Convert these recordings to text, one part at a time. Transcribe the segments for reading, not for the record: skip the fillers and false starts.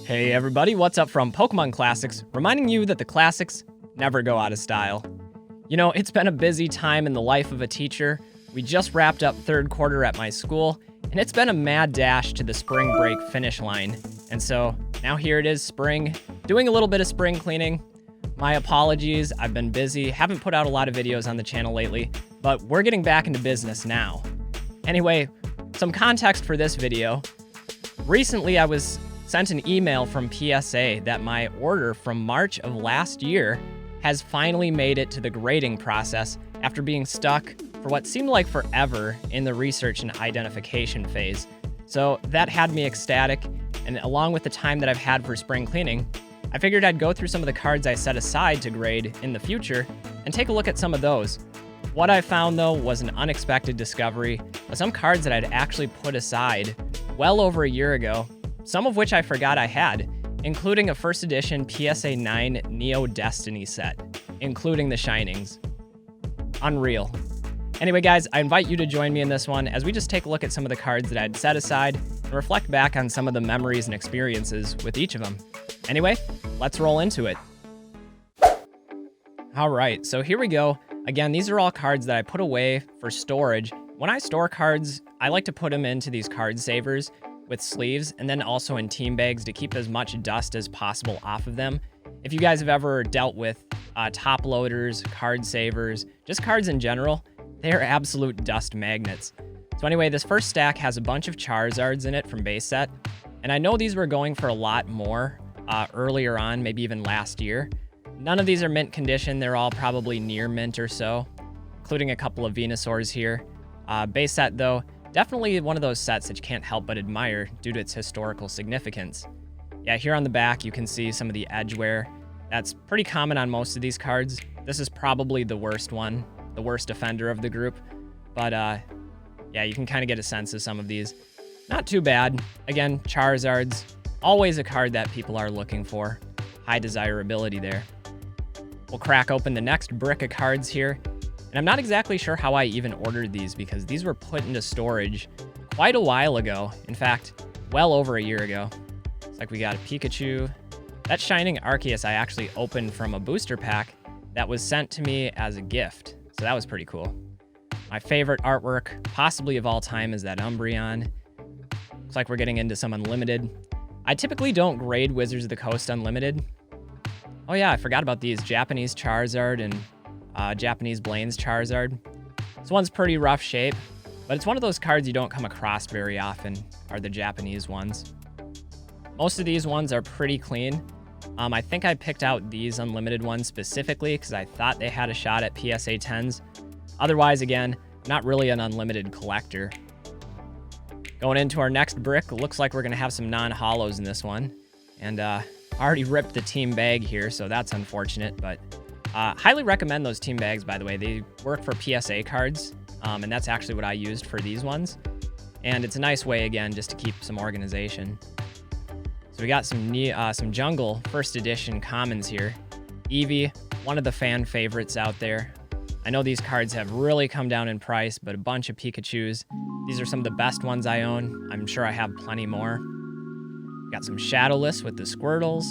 Hey everybody, what's up from Pokemon Classics, reminding you that the classics never go out of style. You know, it's been a busy time in the life of a teacher. We just wrapped up third quarter at my school, and it's been a mad dash to the spring break finish line. And so now here it is, spring, doing a little bit of spring cleaning. My apologies, I've been busy, haven't put out a lot of videos on the channel lately, but we're getting back into business now. Anyway, some context for this video. Recently I was sent an email from PSA that my order from March of last year has finally made it to the grading process after being stuck for what seemed like forever in the research and identification phase. So that had me ecstatic, and along with the time that I've had for spring cleaning, I figured I'd go through some of the cards I set aside to grade in the future and take a look at some of those. What I found though was an unexpected discovery of some cards that I'd actually put aside well over a year ago, some of which I forgot I had, including a first edition PSA 9 Neo Destiny set, including the Shinings. Unreal. Anyway guys, I invite you to join me in this one as we just take a look at some of the cards that I'd set aside and reflect back on some of the memories and experiences with each of them. Anyway, let's roll into it. All right, so here we go. Again, these are all cards that I put away for storage. When I store cards, I like to put them into these card savers with sleeves, and then also in team bags to keep as much dust as possible off of them. If you guys have ever dealt with top loaders, card savers, just cards in general, they are absolute dust magnets. So anyway, this first stack has a bunch of Charizards in it from base set, and I know these were going for a lot more earlier on, maybe even last year. None of these are mint condition, they're all probably near mint or so, including a couple of Venusaurs here. Base set though, definitely one of those sets that you can't help but admire due to its historical significance. Yeah, here on the back you can see some of the edge wear. That's pretty common on most of these cards. This is probably the worst one, the worst offender of the group. But yeah, you can kind of get a sense of some of these. Not too bad. Again, Charizard's always a card that people are looking for. High desirability there. We'll crack open the next brick of cards here. And I'm not exactly sure how I even ordered these because these were put into storage quite a while ago. In fact, well over a year ago. It's like we got a Pikachu. That Shining Arceus I actually opened from a booster pack that was sent to me as a gift. So that was pretty cool. My favorite artwork, possibly of all time, is that Umbreon. Looks like we're getting into some Unlimited. I typically don't grade Wizards of the Coast Unlimited. Oh yeah, I forgot about these. Japanese Charizard and Japanese Blaine's Charizard. This one's pretty rough shape, but it's one of those cards you don't come across very often, are the Japanese ones. Most of these ones are pretty clean. I think I picked out these Unlimited ones specifically because I thought they had a shot at PSA 10s. Otherwise, again, not really an Unlimited collector. Going into our next brick, looks like we're going to have some non-holos in this one. And I already ripped the team bag here, so that's unfortunate, but highly recommend those team bags, by the way. They work for PSA cards, and that's actually what I used for these ones. And it's a nice way, again, just to keep some organization. So we got some Jungle first edition commons here. Eevee, one of the fan favorites out there. I know these cards have really come down in price, but a bunch of Pikachus. These are some of the best ones I own. I'm sure I have plenty more. Got some Shadowless with the Squirtles.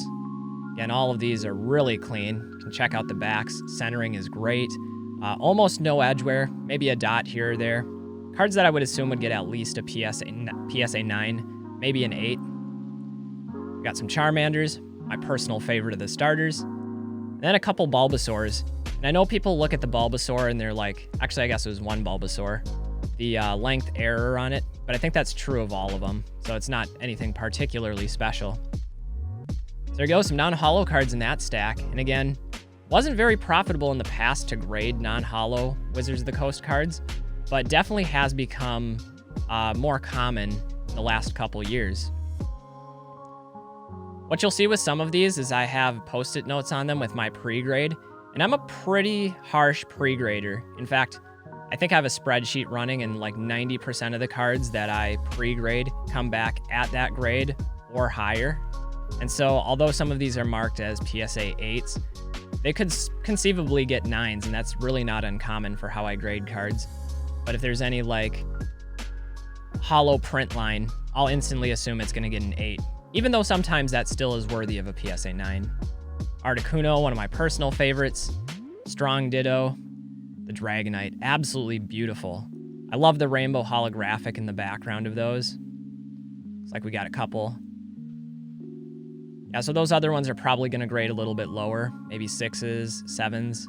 Again, all of these are really clean. You can check out the backs. Centering is great. Almost no edge wear, maybe a dot here or there. Cards that I would assume would get at least a PSA 9, maybe an 8. We got some Charmanders, my personal favorite of the starters. And then a couple Bulbasaurs. And I know people look at the Bulbasaur and they're like, actually I guess it was one Bulbasaur, the length error on it, but I think that's true of all of them, so it's not anything particularly special. So there you go, some non-holo cards in that stack. And again, wasn't very profitable in the past to grade non-holo Wizards of the Coast cards, but definitely has become more common in the last couple years. What you'll see with some of these is I have post-it notes on them with my pre-grade, and I'm a pretty harsh pre-grader. In fact, I think I have a spreadsheet running, and like 90% of the cards that I pre-grade come back at that grade or higher. And so, although some of these are marked as PSA 8s, they could conceivably get 9s, and that's really not uncommon for how I grade cards. But if there's any like holo print line, I'll instantly assume it's going to get an 8. even though sometimes that still is worthy of a PSA 9. Articuno, one of my personal favorites. Strong Ditto. The Dragonite, absolutely beautiful. I love the rainbow holographic in the background of those. Looks like we got a couple. Yeah, so those other ones are probably going to grade a little bit lower, maybe 6s, 7s.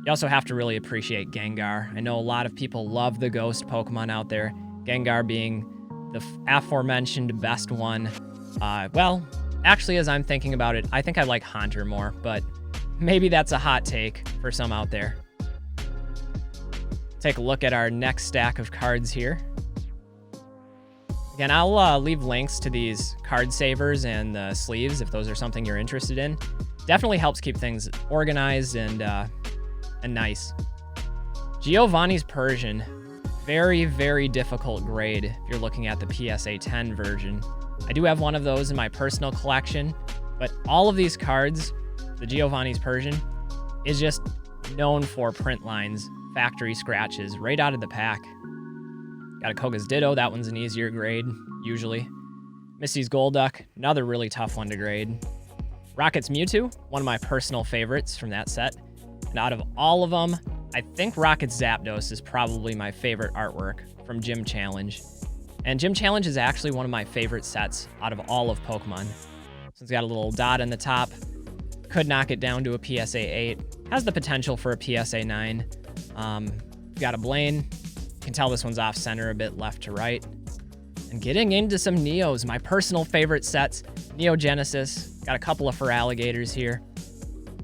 You also have to really appreciate Gengar. I know a lot of people love the ghost Pokemon out there, Gengar being the aforementioned best one. Well, actually, as I'm thinking about it, I think I like Haunter more, but maybe that's a hot take for some out there. Take a look at our next stack of cards here. Again, I'll leave links to these card savers and the sleeves if those are something you're interested in. Definitely helps keep things organized and nice. Giovanni's Persian, very, very difficult grade if you're looking at the PSA 10 version. I do have one of those in my personal collection, but all of these cards, the Giovanni's Persian, is just known for print lines, factory scratches, right out of the pack. Got a Koga's Ditto, that one's an easier grade, usually. Misty's Golduck, another really tough one to grade. Rocket's Mewtwo, one of my personal favorites from that set. And out of all of them, I think Rocket's Zapdos is probably my favorite artwork from Gym Challenge. And Gym Challenge is actually one of my favorite sets out of all of Pokemon. So it's got a little dot in the top, could knock it down to a PSA 8, has the potential for a PSA 9. Got a Blaine. You can tell this one's off center a bit left to right. And getting into some Neos, my personal favorite sets. Neo Genesis. Got a couple of Feraligators here.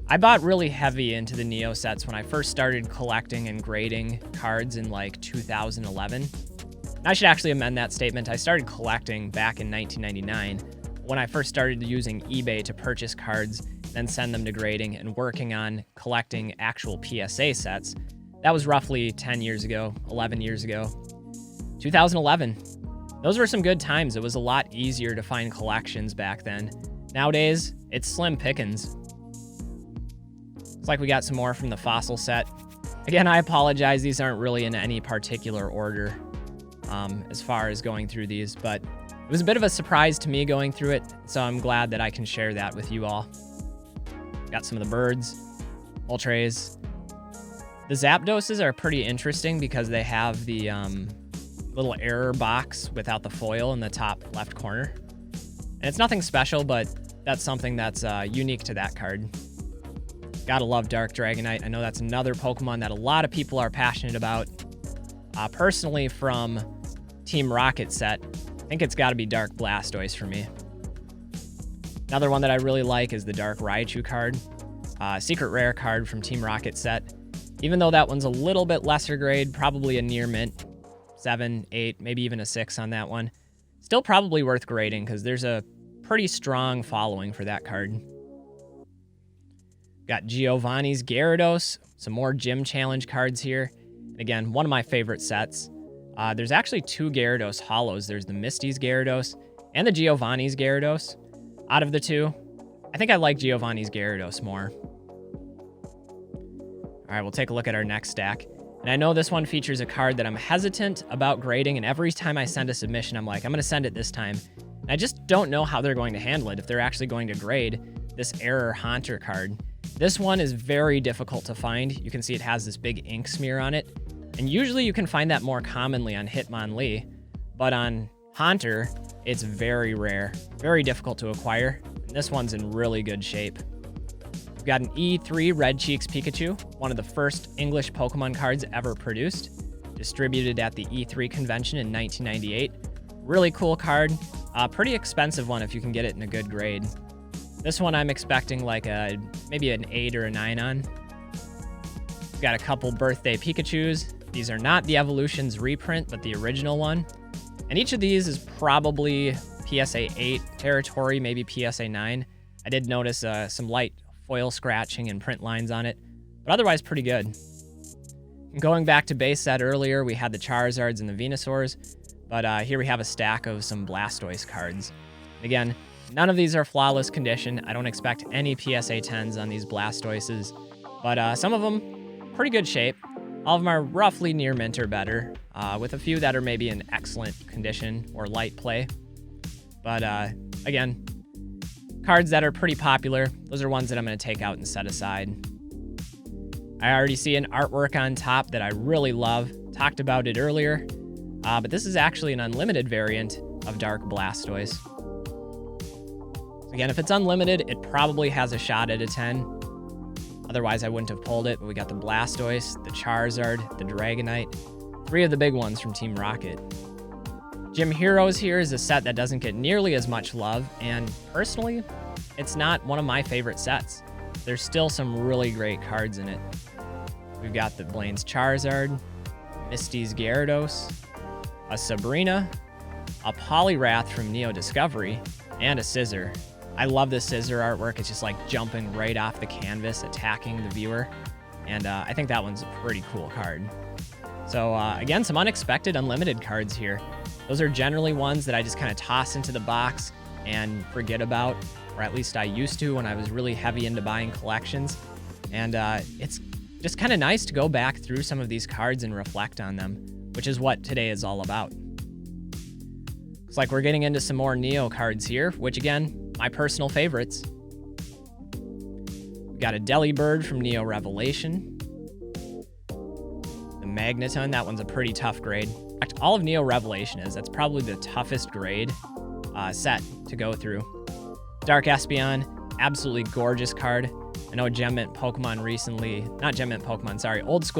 I bought really heavy into the Neo sets when I first started collecting and grading cards in like 2011. And I should actually amend that statement. I started collecting back in 1999 when I first started using eBay to purchase cards, then send them to grading and working on collecting actual PSA sets. That was roughly 10 years ago, 11 years ago. 2011. Those were some good times. It was a lot easier to find collections back then. Nowadays, it's slim pickings. Looks like we got some more from the fossil set. Again, I apologize. These aren't really in any particular order as far as going through these, but it was a bit of a surprise to me going through it, so I'm glad that I can share that with you all. Got some of the birds, Moltres. The Zapdoses are pretty interesting because they have the little error box without the foil in the top left corner. And it's nothing special, but that's something that's unique to that card. Gotta love Dark Dragonite. I know that's another Pokemon that a lot of people are passionate about. Personally, from Team Rocket set, I think it's gotta be Dark Blastoise for me. Another one that I really like is the Dark Raichu card. Secret rare card from Team Rocket set. Even though that one's a little bit lesser grade, probably a near mint, 7, 8, maybe even a 6 on that one. Still probably worth grading because there's a pretty strong following for that card. Got Giovanni's Gyarados, some more Gym Challenge cards here. And again, one of my favorite sets. There's actually 2 Gyarados holos. There's the Misty's Gyarados and the Giovanni's Gyarados. Out of the two, I think I like Giovanni's Gyarados more. All right, we'll take a look at our next stack. And I know this one features a card that I'm hesitant about grading, and every time I send a submission, I'm like, I'm gonna send it this time. And I just don't know how they're going to handle it, if they're actually going to grade this Error Haunter card. This one is very difficult to find. You can see it has this big ink smear on it. And usually you can find that more commonly on Hitmonlee, but on Haunter, it's very rare, very difficult to acquire. And this one's in really good shape. We've got an E3 Red Cheeks Pikachu, one of the first English Pokemon cards ever produced, distributed at the E3 convention in 1998. Really cool card, pretty expensive one if you can get it in a good grade. This one I'm expecting like maybe an 8 or a 9 on. We've got a couple birthday Pikachus. These are not the Evolutions reprint, but the original one. And each of these is probably PSA 8 territory, maybe PSA 9. I did notice some light foil scratching and print lines on it, but otherwise pretty good. Going back to base set earlier, we had the Charizards and the Venusaurs, but here we have a stack of some Blastoise cards. Again, none of these are flawless condition. I don't expect any PSA 10s on these Blastoises, but some of them, pretty good shape. All of them are roughly near mint or better, with a few that are maybe in excellent condition or light play. But again, cards that are pretty popular, those are ones that I'm going to take out and set aside. I already see an artwork on top that I really love. Talked about it earlier, but this is actually an unlimited variant of Dark Blastoise. Again, if it's unlimited, it probably has a shot at a 10. Otherwise, I wouldn't have pulled it, but we got the Blastoise, the Charizard, the Dragonite, 3 of the big ones from Team Rocket. Gym Heroes here is a set that doesn't get nearly as much love, and personally, it's not one of my favorite sets. There's still some really great cards in it. We've got the Blaine's Charizard, Misty's Gyarados, a Sabrina, a Poliwrath from Neo Discovery, and a Scissor. I love this Scissor artwork. It's just like jumping right off the canvas, attacking the viewer. And I think that one's a pretty cool card. So again, some unexpected unlimited cards here. Those are generally ones that I just kind of toss into the box and forget about, or at least I used to when I was really heavy into buying collections. And it's just kind of nice to go back through some of these cards and reflect on them, which is what today is all about. Looks like we're getting into some more Neo cards here, which again, my personal favorites. We've got a Delibird from Neo Revelation. The Magneton, that one's a pretty tough grade. In fact, all of Neo Revelation that's probably the toughest grade set to go through. Dark Espeon, absolutely gorgeous card. I know Old School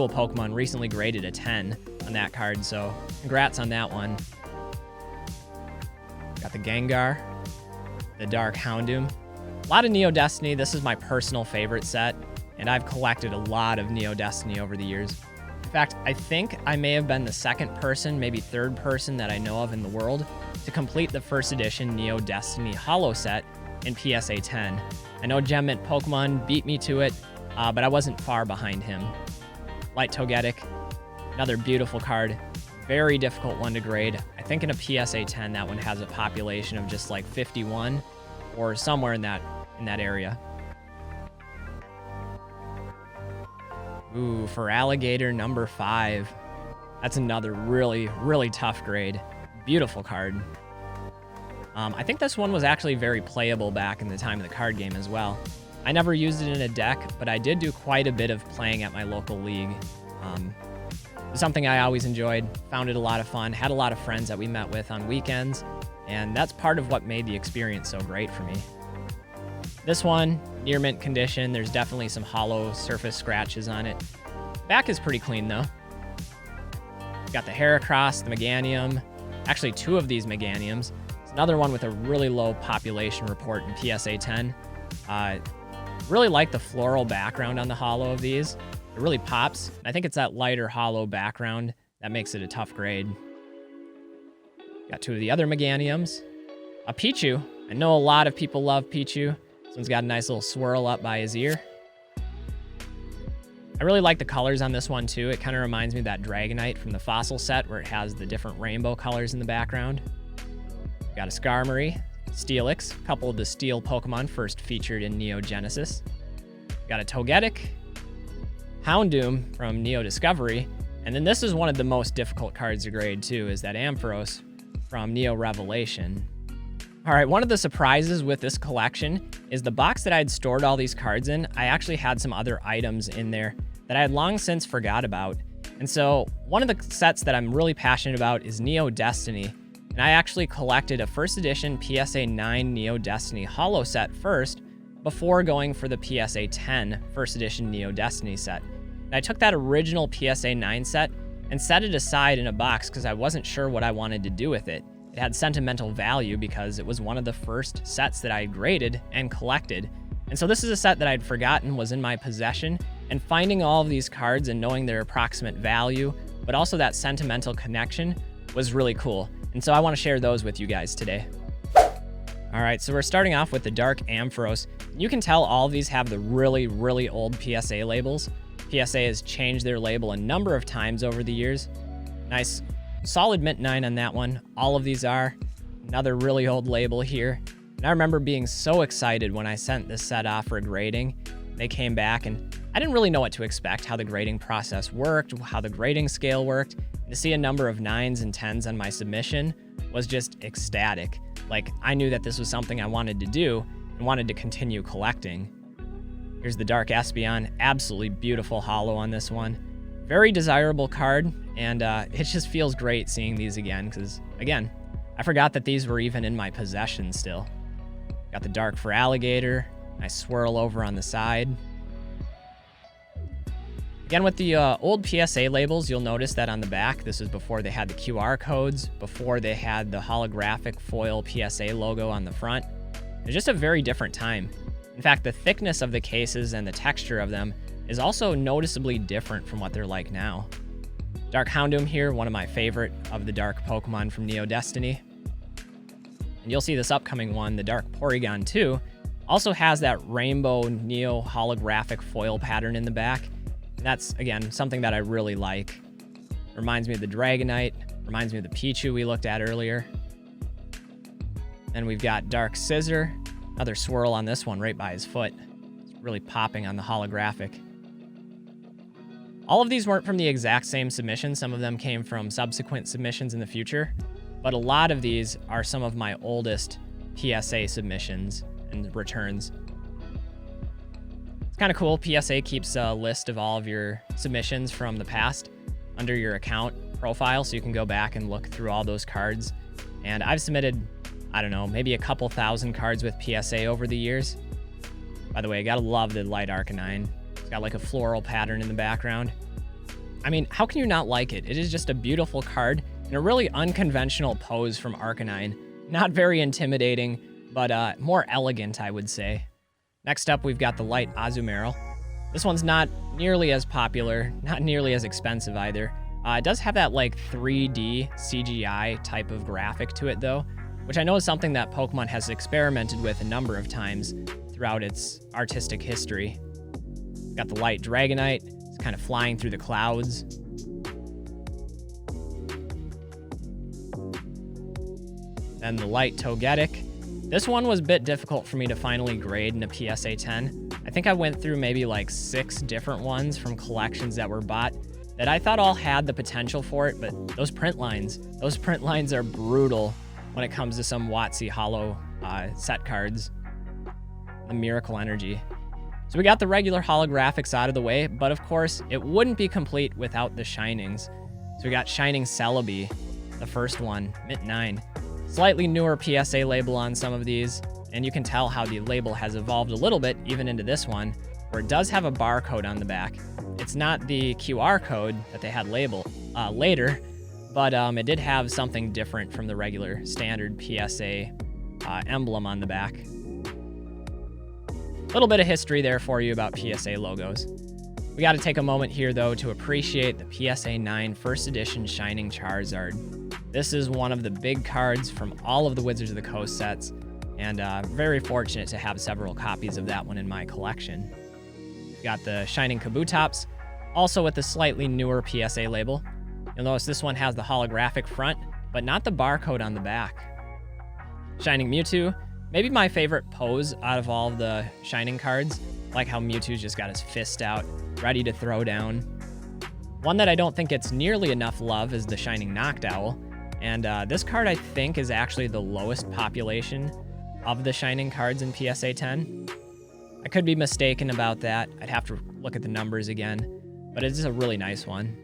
Pokemon recently graded a 10 on that card, so congrats on that one. Got the Gengar, the Dark Houndoom. A lot of Neo Destiny. This is my personal favorite set, and I've collected a lot of Neo Destiny over the years. In fact, I think I may have been the second person, maybe third person that I know of in the world to complete the first edition Neo Destiny holo set in PSA 10. I know Gem Mint Pokemon beat me to it, but I wasn't far behind him. Light Togetic, another beautiful card. Very difficult one to grade. I think in a PSA 10, that one has a population of just like 51 or somewhere in that area. Ooh, for Alligator number 5. That's another really, really tough grade. Beautiful card. I think this one was actually very playable back in the time of the card game as well. I never used it in a deck, but I did do quite a bit of playing at my local league. It's something I always enjoyed, found it a lot of fun, had a lot of friends that we met with on weekends, and that's part of what made the experience so great for me. This one, near mint condition, there's definitely some hollow surface scratches on it. Back is pretty clean though. Got the Heracross, the Meganium, actually 2 of these Meganiums. Another one with a really low population report in PSA 10. Really like the floral background on the holo of these. It really pops. I think it's that lighter holo background that makes it a tough grade. Got 2 of the other Meganiums. A Pichu. I know a lot of people love Pichu. This one's got a nice little swirl up by his ear. I really like the colors on this one too. It kind of reminds me of that Dragonite from the Fossil set where it has the different rainbow colors in the background. Got a Skarmory, Steelix, a couple of the Steel Pokemon first featured in Neo Genesis. Got a Togetic, Houndoom from Neo Discovery, and then this is one of the most difficult cards to grade too, is that Ampharos from Neo Revelation. All right, one of the surprises with this collection is the box that I had stored all these cards in, I actually had some other items in there that I had long since forgot about. And so one of the sets that I'm really passionate about is Neo Destiny. And I actually collected a first edition PSA 9 Neo Destiny holo set first before going for the PSA 10 first edition Neo Destiny set. And I took that original PSA 9 set and set it aside in a box because I wasn't sure what I wanted to do with it. It had sentimental value because it was one of the first sets that I graded and collected. And so this is a set that I'd forgotten was in my possession, and finding all of these cards and knowing their approximate value, but also that sentimental connection was really cool. And so I want to share those with you guys today. All right, so we're starting off with the Dark Ampharos. You can tell all of these have the really, really old PSA labels. PSA has changed their label a number of times over the years. Nice, solid mint 9 on that one. All of these are. Another really old label here. And I remember being so excited when I sent this set off for grading. They came back and I didn't really know what to expect, how the grading process worked, how the grading scale worked. To see a number of 9s and 10s on my submission was just ecstatic. Like, I knew that this was something I wanted to do, and wanted to continue collecting. Here's the Dark Espeon. Absolutely beautiful holo on this one. Very desirable card, and it just feels great seeing these again, because, again, I forgot that these were even in my possession still. Got the Dark for Alligator. Nice swirl over on the side. Again, with the old PSA labels, you'll notice that on the back, this is before they had the QR codes, before they had the holographic foil PSA logo on the front. It's just a very different time. In fact, the thickness of the cases and the texture of them is also noticeably different from what they're like now. Dark Houndoom here, one of my favorite of the Dark Pokemon from Neo Destiny. And you'll see this upcoming one, the Dark Porygon 2, also has that rainbow Neo holographic foil pattern in the back. And that's, again, something that I really like. Reminds me of the Dragonite, reminds me of the Pichu we looked at earlier. Then we've got Dark Scissor, another swirl on this one right by his foot. It's really popping on the holographic. All of these weren't from the exact same submission. Some of them came from subsequent submissions in the future, but a lot of these are some of my oldest PSA submissions and returns. It's kind of cool. PSA keeps a list of all of your submissions from the past under your account profile, so you can go back and look through all those cards. And I've submitted, I don't know, maybe a couple thousand cards with PSA over the years. By the way, I gotta love the Light Arcanine. It's got like a floral pattern in the background. I mean, how can you not like it? It is just a beautiful card and a really unconventional pose from Arcanine. Not very intimidating, but more elegant, I would say. Next up, we've got the Light Azumarill. This one's not nearly as popular, not nearly as expensive either. It does have that like 3D CGI type of graphic to it though, which I know is something that Pokemon has experimented with a number of times throughout its artistic history. We've got the Light Dragonite. It's kind of flying through the clouds. Then the Light Togetic. This one was a bit difficult for me to finally grade in a PSA 10. I think I went through maybe like 6 different ones from collections that were bought that I thought all had the potential for it, but those print lines are brutal when it comes to some WotC holo set cards. The Miracle Energy. So we got the regular holographics out of the way, but of course, it wouldn't be complete without the Shinings. So we got Shining Celebi, the first one, Mint 9. Slightly newer PSA label on some of these, and you can tell how the label has evolved a little bit even into this one, where it does have a barcode on the back. It's not the QR code that they had later, but it did have something different from the regular standard PSA emblem on the back. A little bit of history there for you about PSA logos. We got to take a moment here, though, to appreciate the PSA 9 First Edition Shining Charizard. This is one of the big cards from all of the Wizards of the Coast sets, and very fortunate to have several copies of that one in my collection. We got the Shining Kabutops, also with the slightly newer PSA label. You'll notice this one has the holographic front, but not the barcode on the back. Shining Mewtwo, maybe my favorite pose out of all of the Shining cards. I like how Mewtwo's just got his fist out, ready to throw down. One that I don't think gets nearly enough love is the Shining Noctowl. And this card, I think, is actually the lowest population of the Shining cards in PSA 10. I could be mistaken about that. I'd have to look at the numbers again, but it's a really nice one.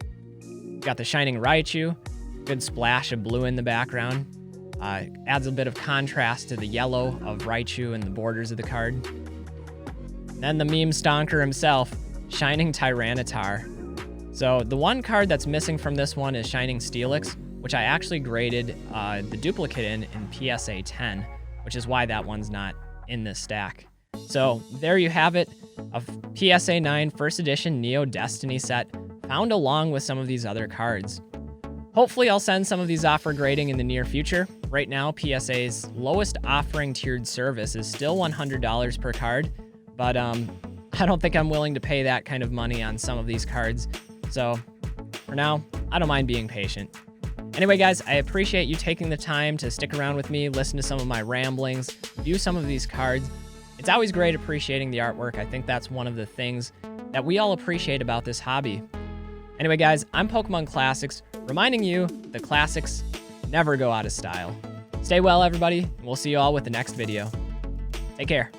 Got the Shining Raichu, good splash of blue in the background. Adds a bit of contrast to the yellow of Raichu and the borders of the card. Then the meme stonker himself, Shining Tyranitar. So the one card that's missing from this one is Shining Steelix, which I actually graded the duplicate in PSA 10, which is why that one's not in this stack. So there you have it, a PSA 9 First Edition Neo Destiny set, found along with some of these other cards. Hopefully I'll send some of these off for grading in the near future. Right now, PSA's lowest offering tiered service is still $100 per card, but I don't think I'm willing to pay that kind of money on some of these cards. So for now, I don't mind being patient. Anyway, guys, I appreciate you taking the time to stick around with me, listen to some of my ramblings, view some of these cards. It's always great appreciating the artwork. I think that's one of the things that we all appreciate about this hobby. Anyway, guys, I'm Pokemon Classics, reminding you the classics never go out of style. Stay well, everybody, and we'll see you all with the next video. Take care.